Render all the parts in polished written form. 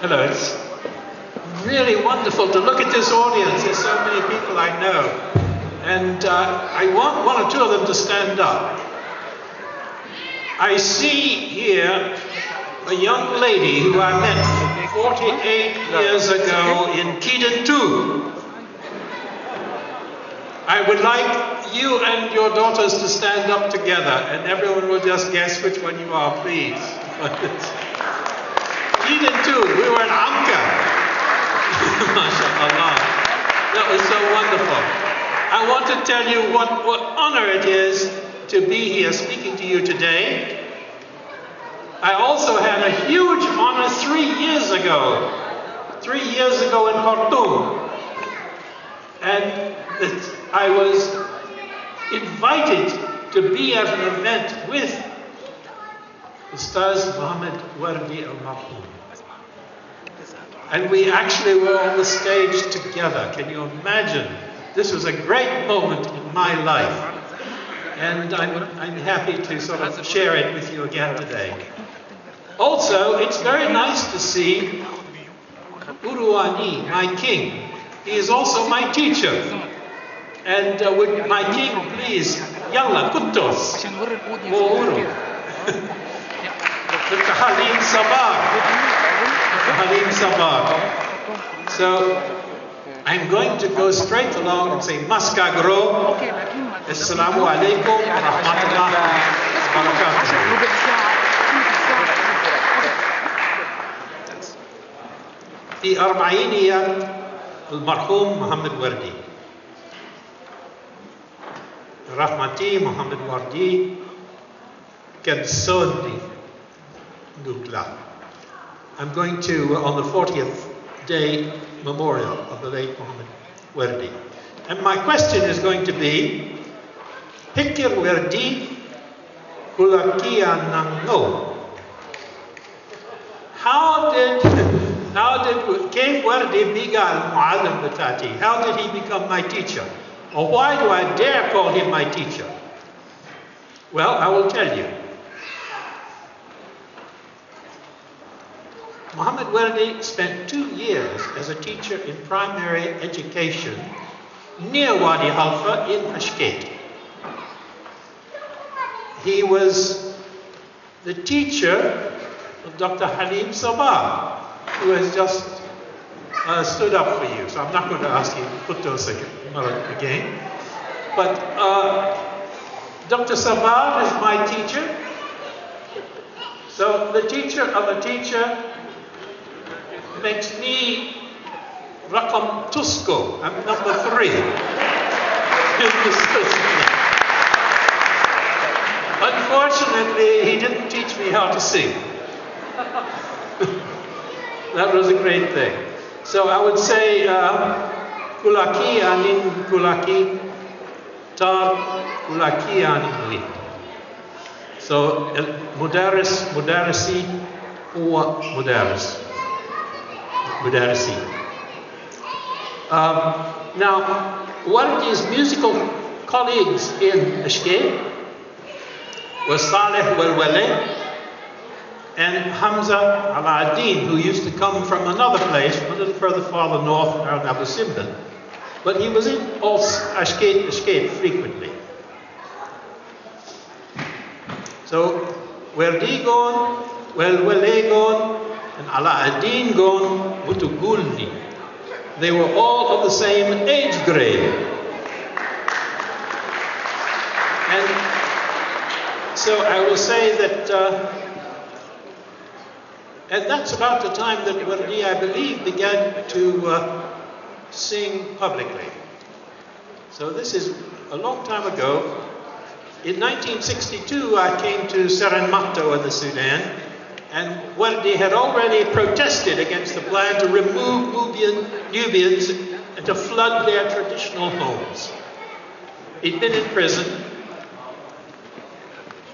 Hello, it's really wonderful to look at this audience. There's so many people I know. And I want one or two of them to stand up. I see here a young lady who I met 48 years ago in Kidentu. I would like you and your daughters to stand up together, and everyone will just guess which one you are, please. Kidentu, we were in Anka. MashaAllah. That was so wonderful. I want to tell you what honor it is to be here speaking to you today. I also had a huge honor 3 years ago. 3 years ago in Khartoum. And I was invited to be at an event with Ustaz Muhammad Wardي al-Marhum. And we actually were on the stage together. Can you imagine? This was a great moment in my life. And I'm happy to sort of share it with you again today. Also, it's very nice to see Uruwani, my king. He is also my teacher. And would my king please, Yalla, Kuttos, Uru. Halim Sabah. Halim Sabah. So, I'm going to go straight along and say, Maskagro, Assalamu alaikum, rahmatullah, barakatuh. في أربعينية المرحوم محمد وردي. رحمتي محمد وردي كان صودي نقلا. I'm going to, on the 40th day memorial of the late Muhammad Wardي. And my question is going to be, Pikir Wardي Kulakia Nango. How did Kayf Wardي Bigal Mu'alim Batati? How did he become my teacher? Or why do I dare call him my teacher? Well, I will tell you. Muhammad Wardي spent 2 years as a teacher in primary education near Wadi Halfa in Ashket. He was the teacher of Dr. Halim Sabah, who has just stood up for you. So I'm not going to ask you to put those again. But Dr. Sabah is my teacher. So the teacher of a teacher makes me Rakam Tusko. I'm number 3. Unfortunately, he didn't teach me how to sing. That was a great thing. So I would say, Kulaki anin kulaki, tar kulaki anin li. So, mudarisi huwa mudaris. Mudarisi. Now, one of his musical colleagues in Ashket was Saleh Walwale and Hamza Al-Adin, who used to come from another place, a little further farther north, around Abu Simbel. But he was in Ashket frequently. So, Wardي gone, Walwale gone, and Al-Adin gone, Mutugulni. They were all of the same age grade. And so I will say that, and that's about the time that Wardي, I believe, began to sing publicly. So this is a long time ago. In 1962, I came to Serenmato in the Sudan, and Wardي had already protested against the plan to remove Nubians and to flood their traditional homes. He'd been in prison,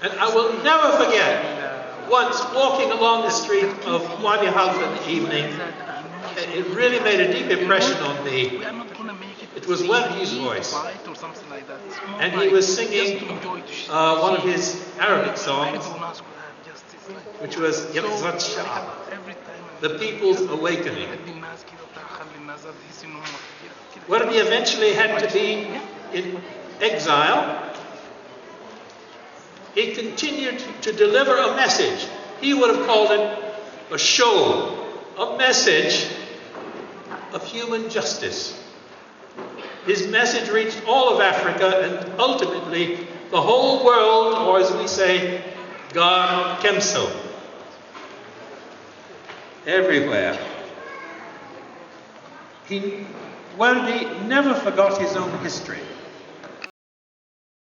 and I will never forget once walking along the street of Wadi Halfa in the evening. It really made a deep impression on me. It was Wardi's voice, and he was singing one of his Arabic songs, which was يقظة الشعب, the people's awakening. Wordي eventually had to be in exile. He continued to deliver a message. He would have called it a show, a message of human justice. His message reached all of Africa and ultimately the whole world, or as we say, God Kemso. Everywhere. Wordí never forgot his own history.